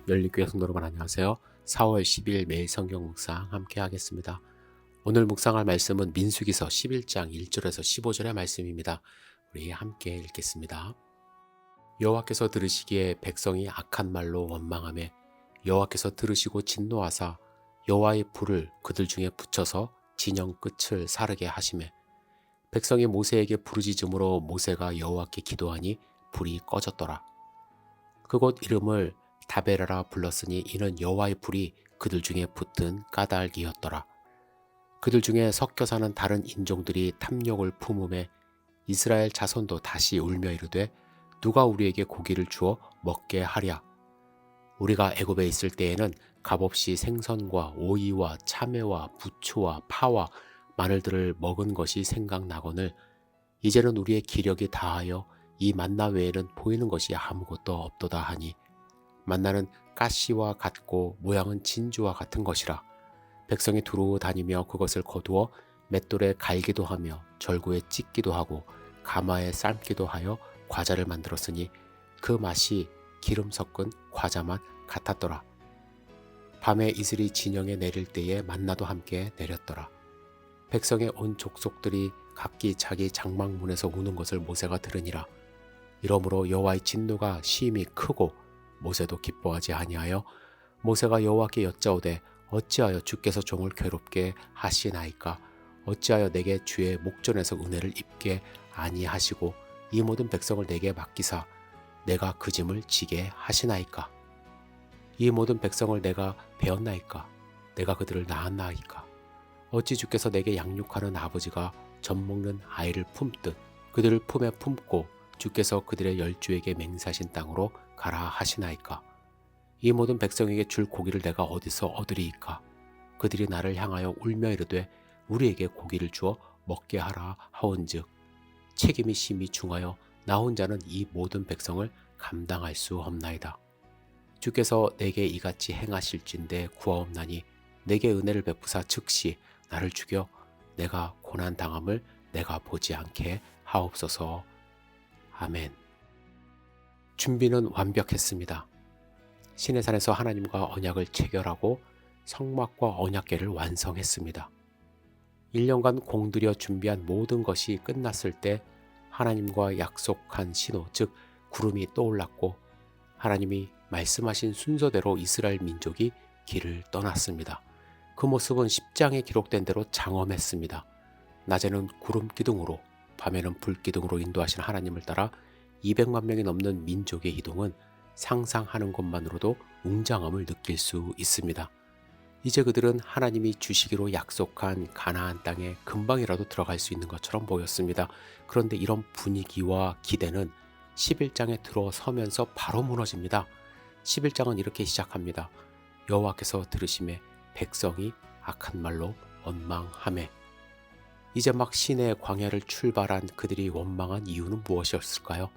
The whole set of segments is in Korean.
열린교회 성도 여러분 안녕하세요. 4월 10일 매일 성경 묵상 함께 하겠습니다. 오늘 묵상할 말씀은 민수기서 11장 1절에서 15절의 말씀입니다. 우리 함께 읽겠습니다. 여호와께서 들으시기에 백성이 악한 말로 원망하며 여호와께서 들으시고 진노하사 여호와의 불을 그들 중에 붙여서 진영 끝을 사르게 하시매 백성이 모세에게 부르짖음으로 모세가 여호와께 기도하니 불이 꺼졌더라. 그곳 이름을 다베라라 불렀으니 이는 여호와의 불이 그들 중에 붙은 까닭이었더라. 그들 중에 섞여 사는 다른 인종들이 탐욕을 품음에 이스라엘 자손도 다시 울며 이르되 누가 우리에게 고기를 주어 먹게 하랴. 우리가 애굽에 있을 때에는 값없이 생선과 오이와 참외와 부추와 파와 마늘들을 먹은 것이 생각나거늘 이제는 우리의 기력이 다하여 이 만나 외에는 보이는 것이 아무것도 없도다 하니 만나는 가시와 같고 모양은 진주와 같은 것이라. 백성이 두루 다니며 그것을 거두어 맷돌에 갈기도 하며 절구에 찢기도 하고 가마에 삶기도 하여 과자를 만들었으니 그 맛이 기름 섞은 과자만 같았더라. 밤에 이슬이 진영에 내릴 때에 만나도 함께 내렸더라. 백성의 온 족속들이 각기 자기 장막문에서 우는 것을 모세가 들으니라. 이러므로 여호와의 진노가 심히 크고 모세도 기뻐하지 아니하여 모세가 여호와께 여짜오되 어찌하여 주께서 종을 괴롭게 하시나이까. 어찌하여 내게 주의 목전에서 은혜를 입게 아니하시고 이 모든 백성을 내게 맡기사 내가 그 짐을 지게 하시나이까. 이 모든 백성을 내가 배었나이까. 내가 그들을 낳았나이까. 어찌 주께서 내게 양육하는 아버지가 젖먹는 아이를 품듯 그들을 품에 품고 주께서 그들의 열주에게 맹세하신 땅으로 가라 하시나이까. 이 모든 백성에게 줄 고기를 내가 어디서 얻으리이까. 그들이 나를 향하여 울며 이르되 우리에게 고기를 주어 먹게 하라 하온즉 책임이 심히 중하여 나 혼자는 이 모든 백성을 감당할 수 없나이다. 주께서 내게 이같이 행하실진대 구하옵나니 내게 은혜를 베푸사 즉시 나를 죽여 내가 고난 당함을 내가 보지 않게 하옵소서. 아멘. 준비는 완벽했습니다. 시내산에서 하나님과 언약을 체결하고 성막과 언약궤를 완성했습니다. 1년간 공들여 준비한 모든 것이 끝났을 때 하나님과 약속한 신호, 즉 구름이 떠올랐고 하나님이 말씀하신 순서대로 이스라엘 민족이 길을 떠났습니다. 그 모습은 10장에 기록된 대로 장엄했습니다. 낮에는 구름 기둥으로 밤에는 불 기둥으로 인도하신 하나님을 따라 200만 명이 넘는 민족의 이동은 상상하는 것만으로도 웅장함을 느낄 수 있습니다. 이제 그들은 하나님이 주시기로 약속한 가나안 땅에 금방이라도 들어갈 수 있는 것처럼 보였습니다. 그런데 이런 분위기와 기대는 11장에 들어서면서 바로 무너집니다. 11장은 이렇게 시작합니다. 여호와께서 들으심에 백성이 악한 말로 원망하매. 이제 막 시내 광야를 출발한 그들이 원망한 이유는 무엇이었을까요?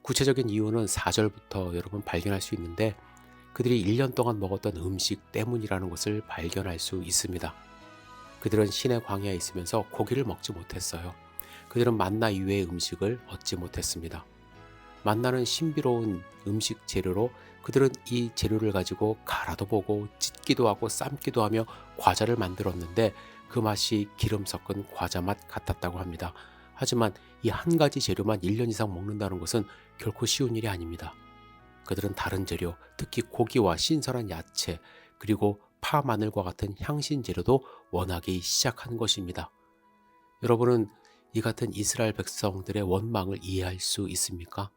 구체적인 이유는 4절부터 여러분 발견할 수 있는데 그들이 1년 동안 먹었던 음식 때문이라는 것을 발견할 수 있습니다. 그들은 시내 광야에 있으면서 고기를 먹지 못했어요. 그들은 만나 이외의 음식을 얻지 못했습니다. 만나는 신비로운 음식 재료로 그들은 이 재료를 가지고 갈아도 보고 찢기도 하고 삶기도 하며 과자를 만들었는데 그 맛이 기름 섞은 과자 맛 같았다고 합니다. 하지만 이 한 가지 재료만 1년 이상 먹는다는 것은 결코 쉬운 일이 아닙니다. 그들은 다른 재료, 특히 고기와 신선한 야채, 그리고 파, 마늘과 같은 향신 재료도 원하기 시작한 것입니다. 여러분은 이 같은 이스라엘 백성들의 원망을 이해할 수 있습니까?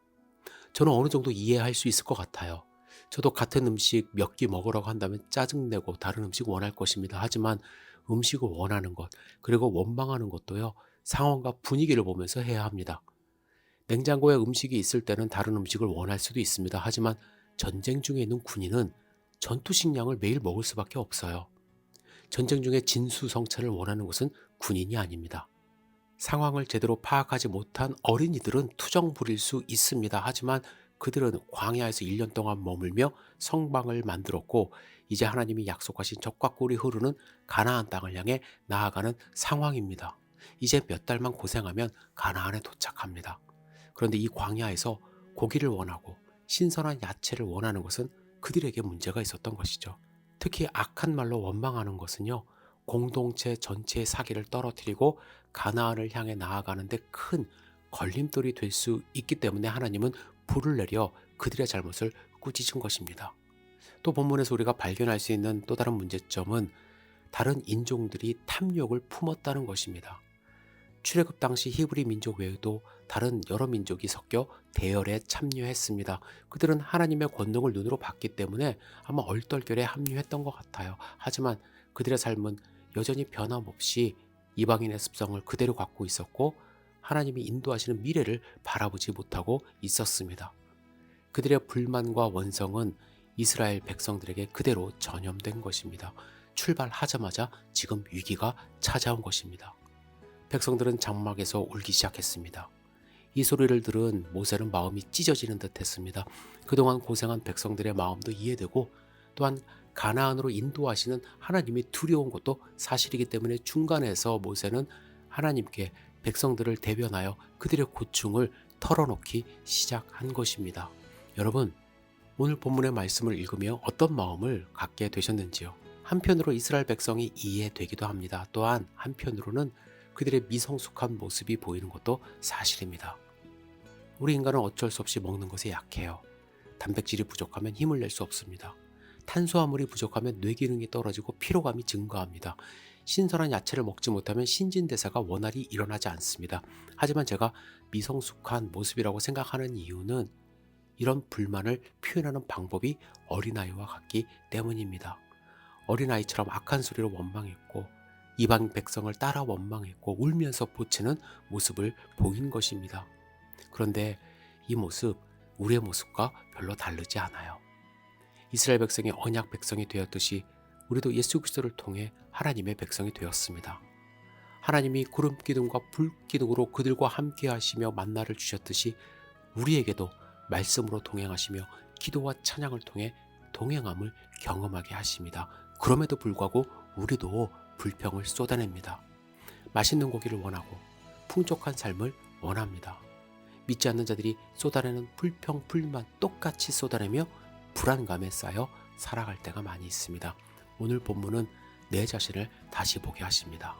저는 어느 정도 이해할 수 있을 것 같아요. 저도 같은 음식 몇 끼 먹으라고 한다면 짜증내고 다른 음식 원할 것입니다. 하지만 음식을 원하는 것, 그리고 원망하는 것도요, 상황과 분위기를 보면서 해야 합니다. 냉장고에 음식이 있을 때는 다른 음식을 원할 수도 있습니다. 하지만 전쟁 중에 있는 군인은 전투 식량을 매일 먹을 수밖에 없어요. 전쟁 중에 진수성찬을 원하는 것은 군인이 아닙니다. 상황을 제대로 파악하지 못한 어린이들은 투정 부릴 수 있습니다. 하지만 그들은 광야에서 1년 동안 머물며 성방을 만들었고 이제 하나님이 약속하신 적과 꿀이 흐르는 가나안 땅을 향해 나아가는 상황입니다. 이제 몇 달만 고생하면 가나안에 도착합니다. 그런데 이 광야에서 고기를 원하고 신선한 야채를 원하는 것은 그들에게 문제가 있었던 것이죠. 특히 악한 말로 원망하는 것은요, 공동체 전체의 사기를 떨어뜨리고 가나안을 향해 나아가는데 큰 걸림돌이 될 수 있기 때문에 하나님은 불을 내려 그들의 잘못을 꾸짖은 것입니다. 또 본문에서 우리가 발견할 수 있는 또 다른 문제점은 다른 인종들이 탐욕을 품었다는 것입니다. 출애굽 당시 히브리 민족 외에도 다른 여러 민족이 섞여 대열에 참여했습니다. 그들은 하나님의 권능을 눈으로 봤기 때문에 아마 얼떨결에 합류했던 것 같아요. 하지만 그들의 삶은 여전히 변함없이 이방인의 습성을 그대로 갖고 있었고 하나님이 인도하시는 미래를 바라보지 못하고 있었습니다. 그들의 불만과 원성은 이스라엘 백성들에게 그대로 전염된 것입니다. 출발하자마자 지금 위기가 찾아온 것입니다. 백성들은 장막에서 울기 시작했습니다. 이 소리를 들은 모세는 마음이 찢어지는 듯 했습니다. 그동안 고생한 백성들의 마음도 이해되고 또한 가나안으로 인도하시는 하나님이 두려운 것도 사실이기 때문에 중간에서 모세는 하나님께 백성들을 대변하여 그들의 고충을 털어놓기 시작한 것입니다. 여러분, 오늘 본문의 말씀을 읽으며 어떤 마음을 갖게 되셨는지요? 한편으로 이스라엘 백성이 이해되기도 합니다. 또한 한편으로는 그들의 미성숙한 모습이 보이는 것도 사실입니다. 우리 인간은 어쩔 수 없이 먹는 것에 약해요. 단백질이 부족하면 힘을 낼 수 없습니다. 탄수화물이 부족하면 뇌기능이 떨어지고 피로감이 증가합니다. 신선한 야채를 먹지 못하면 신진대사가 원활히 일어나지 않습니다. 하지만 제가 미성숙한 모습이라고 생각하는 이유는 이런 불만을 표현하는 방법이 어린아이와 같기 때문입니다. 어린아이처럼 악한 소리로 원망했고 이방 백성을 따라 원망했고 울면서 보채는 모습을 보인 것입니다. 그런데 이 모습, 우리의 모습과 별로 다르지 않아요. 이스라엘 백성이 언약 백성이 되었듯이 우리도 예수 그리스도를 통해 하나님의 백성이 되었습니다. 하나님이 구름 기둥과 불 기둥으로 그들과 함께 하시며 만나를 주셨듯이 우리에게도 말씀으로 동행하시며 기도와 찬양을 통해 동행함을 경험하게 하십니다. 그럼에도 불구하고 우리도 불평을 쏟아냅니다. 맛있는 고기를 원하고 풍족한 삶을 원합니다. 믿지 않는 자들이 쏟아내는 불평, 불만 똑같이 쏟아내며 불안감에 쌓여 살아갈 때가 많이 있습니다. 오늘 본문은 내 자신을 다시 보게 하십니다.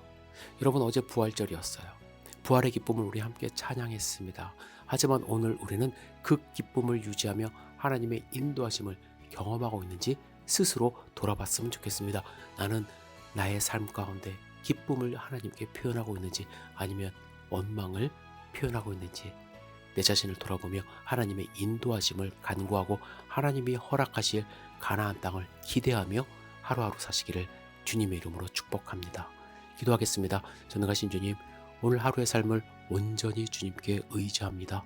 여러분, 어제 부활절이었어요. 부활의 기쁨을 우리 함께 찬양했습니다. 하지만 오늘 우리는 그 기쁨을 유지하며 하나님의 인도하심을 경험하고 있는지 스스로 돌아봤으면 좋겠습니다. 나는 나의 삶 가운데 기쁨을 하나님께 표현하고 있는지 아니면 원망을 표현하고 있는지 내 자신을 돌아보며 하나님의 인도하심을 간구하고 하나님이 허락하실 가나안 땅을 기대하며 하루하루 사시기를 주님의 이름으로 축복합니다. 기도하겠습니다. 전능하신 주님, 오늘 하루의 삶을 온전히 주님께 의지합니다.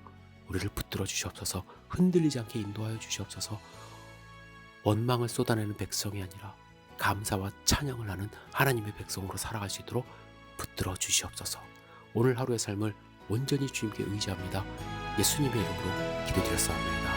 우리를 붙들어 주시옵소서. 흔들리지 않게 인도하여 주시옵소서. 원망을 쏟아내는 백성이 아니라 감사와 찬양을 하는 하나님의 백성으로 살아갈 수 있도록 붙들어 주시옵소서. 오늘 하루의 삶을 온전히 주님께 의지합니다. 예수님의 이름으로 기도드렸사옵나이다.